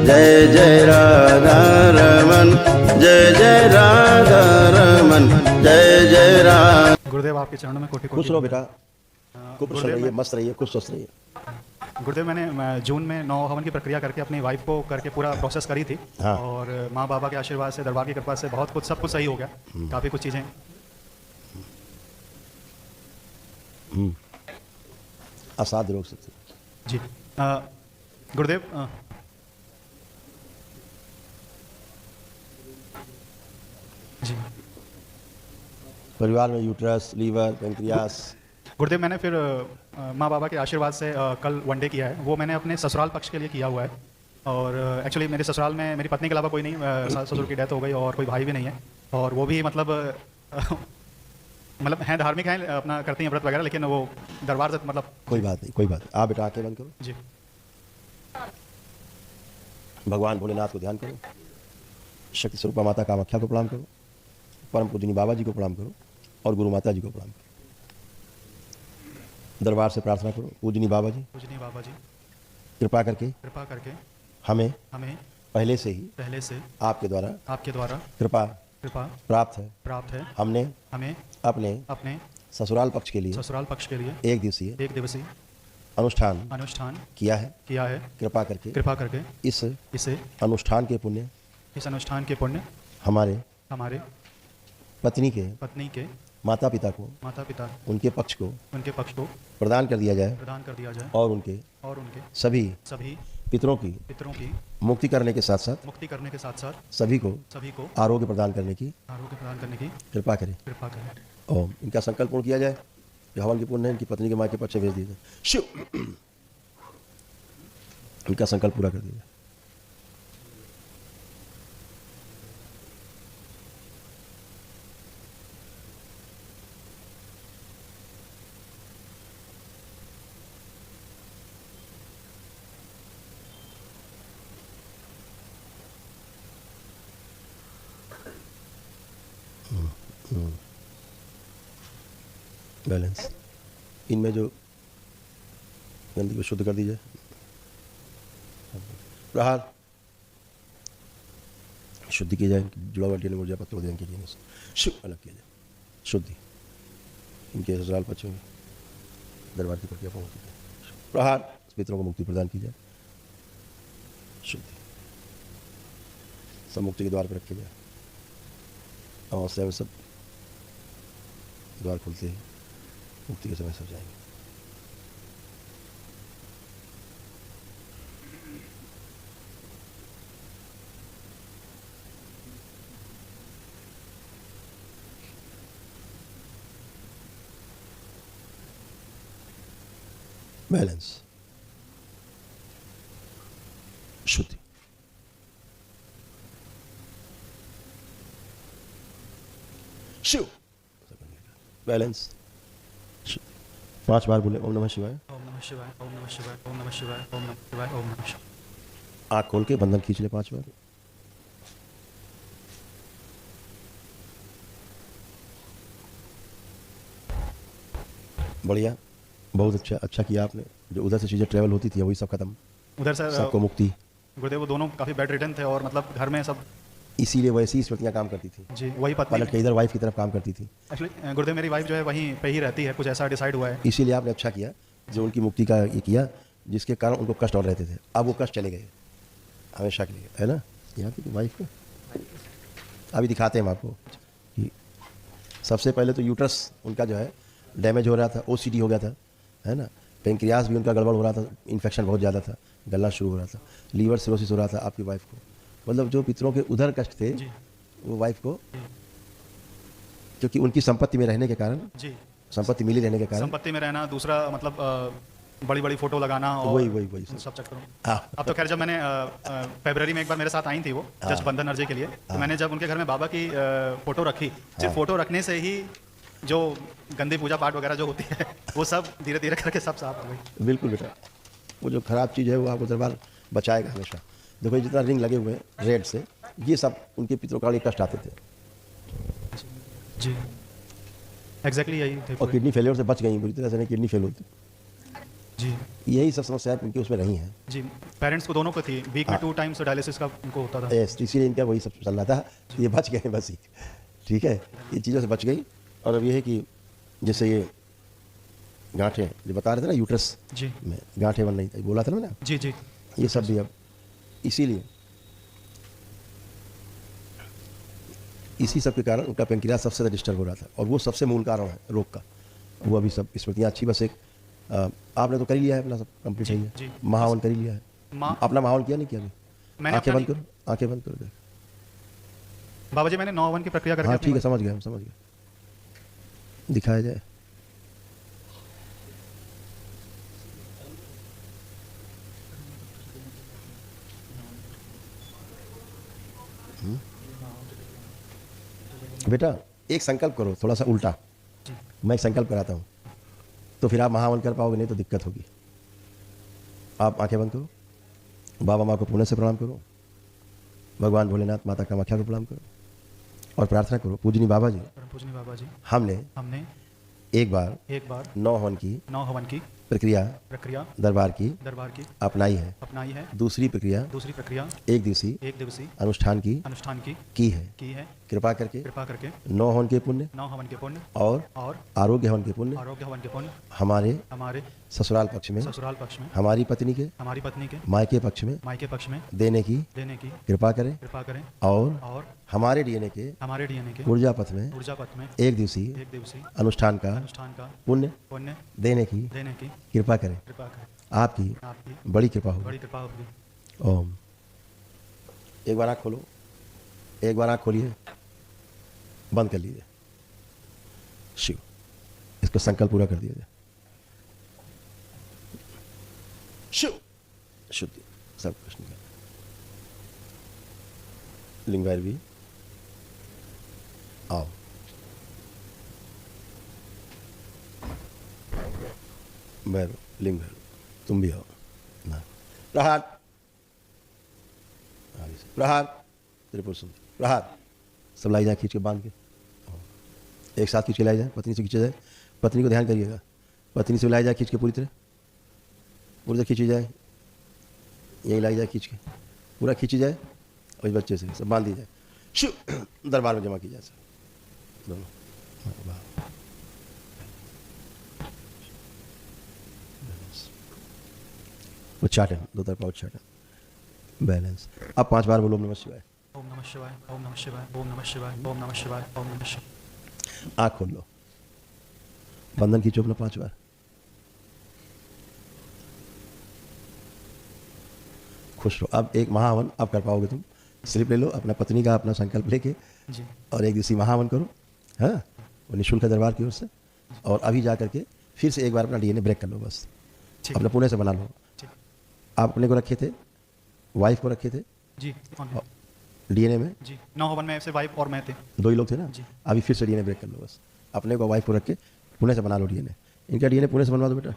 जय जय राधा रमन, जय जय राधा रमन, जय जय राधा। गुरुदेव आपके चरणों में कोटि कोटि खुश रहो बेटा, खूब खुश गुरुदेव रहिए, मस्त रहिए, खुश स्वस्थ रहिए। गुरुदेव मैंने जून में 9 हवन की प्रक्रिया करके अपनी वाइफ को करके पूरा प्रोसेस करी थी। हाँ। और माँ बाबा के आशीर्वाद से, दरबार की कृपा से बहुत कुछ, सब कुछ सही हो गया। काफ़ी कुछ चीज़ें असाध्य रोग से जी। गुरुदेव जी परिवार में यूट्रस, लीवर, पेंक्रियास। गुरुदेव मैंने फिर माँ बाबा के आशीर्वाद से कल वनडे किया है। वो मैंने अपने ससुराल पक्ष के लिए किया हुआ है। और एक्चुअली मेरे ससुराल में मेरी पत्नी के अलावा कोई नहीं, ससुर की डेथ हो गई और कोई भाई भी नहीं है। और वो भी मतलब मतलब हैं, धार्मिक हैं, अपना करती हैं व्रत वगैरह, लेकिन वो दरबार से मतलब कोई बात नहीं, कोई बात नहीं। आप बेटा आंखें बंद करो, जी। भगवान भोलेनाथ को ध्यान करो, शक्ति स्वरूपा माता कामाख्या को प्रणाम करो, परम पूजनी बाबा जी को प्रणाम करो और गुरु माता जी को प्रणाम करो। दरबार से प्रार्थना करो, पूजनी बाबा जी कृपा करके हमें पहले से आपके द्वारा कृपा प्राप्त है। हमने अपने ससुराल पक्ष के लिए एक दिवसीय अनुष्ठान किया है। कृपा करके इस अनुष्ठान के पुण्य हमारे पत्नी के माता पिता को उनके पक्ष को प्रदान कर दिया जाए और उनके सभी पितरों की मुक्ति करने के साथ साथ सभी को आरोग्य प्रदान करने की कृपा करें। ओम। इनका संकल्प पूर्ण किया जाए। जो हवन की पुण्य है इनकी पत्नी के माँ के पक्ष से भेज दिया जाए। शिव इनका संकल्प पूरा कर दिया। बैलेंस। इनमें जो गंदगी को शुद्ध कर दीजिए। प्रहार शुद्धि की जाए। जुड़ा हुआ ऊर्जा पत्रों ध्यान कीजिए। शिव अलग किया जाए। शुद्धि इनके ससुराल पक्षों में दरबार की प्रक्रिया पूर्ण की जाए। प्रहार पितरों को मुक्ति प्रदान की जाए। शुद्धि सब मुक्ति के द्वार पर रखे जाए। अमावस्या में सब द्वार खुलते हैं, मुक्ति के समय सब जाएंगे। बैलेंस शुद्धि। शिव बैलेंस। 5 बार बोले ओम नमः शिवाय। ओम नमः शिवाय, ओम नमः शिवाय, ओम नमः शिवाय, ओम नमः शिवाय, ओम नमः शिवाय। आँख खोल के बंधन खींच ले 5 बार। बढ़िया, बहुत अच्छा किया आपने। जो उधर से चीज़ें ट्रेवल होती थी वही सब खत्म, उधर से सबको मुक्ति। गुरुदेव वो दोनों काफ़ी बेड रिटर्न थे और मतलब घर में सब, इसीलिए वैसी स्मृतियाँ काम करती थी जी। वही पत्नी पलट के इधर वाइफ की तरफ काम करती थी। एक्चुअली गुरुदेव मेरी वाइफ जो है वहीं पे ही रहती है, कुछ ऐसा डिसाइड हुआ है। इसीलिए आपने अच्छा किया जो उनकी मुक्ति का ये किया, जिसके कारण उनको कष्ट और रहते थे। अब वो कष्ट चले गए हमेशा के लिए, है ना। यहाँ की वाइफ को अभी दिखाते हैं हम आपको कि सबसे पहले तो यूट्रस उनका जो है डैमेज हो रहा था, OCD हो गया था, है ना। पेंक्रियास भी उनका गड़बड़ हो रहा था, इन्फेक्शन बहुत ज़्यादा था, गलना शुरू हो रहा था, लीवर सिरोसिस हो रहा था आपकी वाइफ को। मतलब जो पितरों के उधर कष्ट थे वो वाइफ को, क्योंकि उनकी संपत्ति में रहने के कारण, संपत्ति मिली रहने के कारण, संपत्ति में रहना, दूसरा मतलब बड़ी बड़ी फोटो लगाना और वही सब चक्करों। अब तो खैर जब मैंने फरवरी में एक बार मेरे साथ आई थी वो जस्ट बंधन अर्जी के लिए, तो मैंने जब उनके घर में बाबा की फोटो रखी, सिर्फ फोटो रखने से ही जो गंदी पूजा पाठ वगैरह जो होती है वो सब धीरे धीरे करके सब साफ हो गई। बिल्कुल बेटा, वो जो खराब चीज़ है वो आपको दरबार बचाएगा हमेशा। देखो जितना रिंग लगे हुए हैं रेड से, ये सब उनके पितरों का कष्ट आते थे जी। एग्जैक्टली यही थे। और किडनी फेलियर से बच गई, बुरी तरह से नहीं किडनी फेल होती। जी यही सब समस्याएं उनकी उसमें नहीं है। जी, पेरेंट्स को दोनों को थी, वीक में 2 टाइम्स डायलिसिस का उनको होता था। इसीलिए इनका वही सब चल रहा था। ये बच गए बस ही, ठीक है, ये चीज़ों से बच गई। और अब ये है कि जैसे ये गांठें जो बता रहे थे ना, यूट्रस जी में गांठें बन रही थी, बोला था ना मैंने, जी जी ये सब भी अब इसीलिए इसी सब के कारण उनका पेंक्रियास सबसे ज़्यादा डिस्टर्ब हो रहा था, और वो सबसे मूल कारण है रोग का। वो अभी सब स्मृतियाँ अच्छी, बस एक आपने तो कर ही लिया है अपना, सब कंप्लीट है, जी। महावन कर ही लिया है। अपना महावन किया नहीं किया अभी? मैंने आंखें अपना बंद करो, आंखें बंद करो। बाबा जी मैंने 9 की प्रक्रिया करके हाँ अपनी ठीक है, समझ गया, हम समझ गए, दिखाया जाए। बेटा एक संकल्प करो थोड़ा सा उल्टा, मैं एक संकल्प कराता हूँ तो फिर आप महावन कर पाओगे, नहीं तो दिक्कत होगी। आप आंखें बंद करो, बाबा माँ को पुण्य से प्रणाम करो, भगवान भोलेनाथ माता कामाख्या को प्रणाम करो, और प्रार्थना करो, पूजनी बाबा जी, परम पूजनीय बाबा जी, हमने हमने एक बार एक बार 9 हवन की प्रक्रिया प्रक्रिया दरबार की अपनाई है। अपनाई है। दूसरी प्रक्रिया दूसरी प्रक्रिया एक दिवसीय एक दिवसीय अनुष्ठान अनुष्ठान की है। कृपा करके कृपा करके 9 हवन के पुण्य 9 हवन के पुण्य और और आरोग्य हवन के पुण्य आरोग्य हवन के पुण्य हमारे हमारे ससुराल पक्ष में, ससुराल पक्ष में, हमारी पत्नी के हमारी पत्नी के मायके पक्ष में मायके पक्ष में देने की कृपा करें, और हमारे डीएनए के हमारे डीएनए के ऊर्जा पथ में ऊर्जा पथ में एक दिवसीय अनुष्ठान का पुण्य पुण्य देने की कृपा करें। कृपा करें। आपकी बड़ी कृपा होगी। बड़ी कृपा होगी। ओम। एक बार आँख खोलो, एक बार आँख खोलिए, बंद कर लीजिए। शिव, इसको संकल्प पूरा कर दिया जाए। शिव शुद्धि सब कुछ निकल। लिंग भी आओ, मैं लिंग तुम भी आओ ना। प्रहार, आगे से प्रहार, त्रिपुर सुंदर प्रहार। सब लाई जाए खींच के, बांध के एक साथ खींच के लाई जाए, पत्नी से खींचा जाए। पत्नी को ध्यान करिएगा, पत्नी से लाई जाए खींच के, पूरी तरह खींची जाए, यही लाई जाए खींच के, पूरा खींची जाए, और इस बच्चे से सब बांध दी जाए। शिव दरबार में जमा की जाए सब दोनों। उच्चाटन, दो तरफा उच्चाटन, बैलेंस। अब 5 बार बोलो ओम नमः शिवाय। ओम नमः शिवाय, ओम नमः शिवाय, ओम नमः शिवाय, ओम नमः शिवाय, ओम नमः शिवाय। आँख खोल लो, बंधन खींचो अपना 5 बार। खुश रहो। अब एक महावन अब कर पाओगे तुम। स्लिप ले लो अपना पत्नी का, अपना संकल्प लेके, और एक दिवसीय महावन करो, हाँ, वो निःशुल्क दरबार की ओर से। और अभी जा करके फिर से एक बार अपना डीएनए ब्रेक कर लो, बस अपना पुणे से बना लो। आप अपने को रखे थे, वाइफ को रखे थे जी डीएनए में जी। 9 हवन में से वाइफ और मैं थे, 2 ही लोग थे ना। अभी फिर से डीएनए ब्रेक कर लो, बस अपने को वाइफ को रख के पुणे से बना लो डीएनए। इनका डीएनए पुणे से बनवा दो बेटा।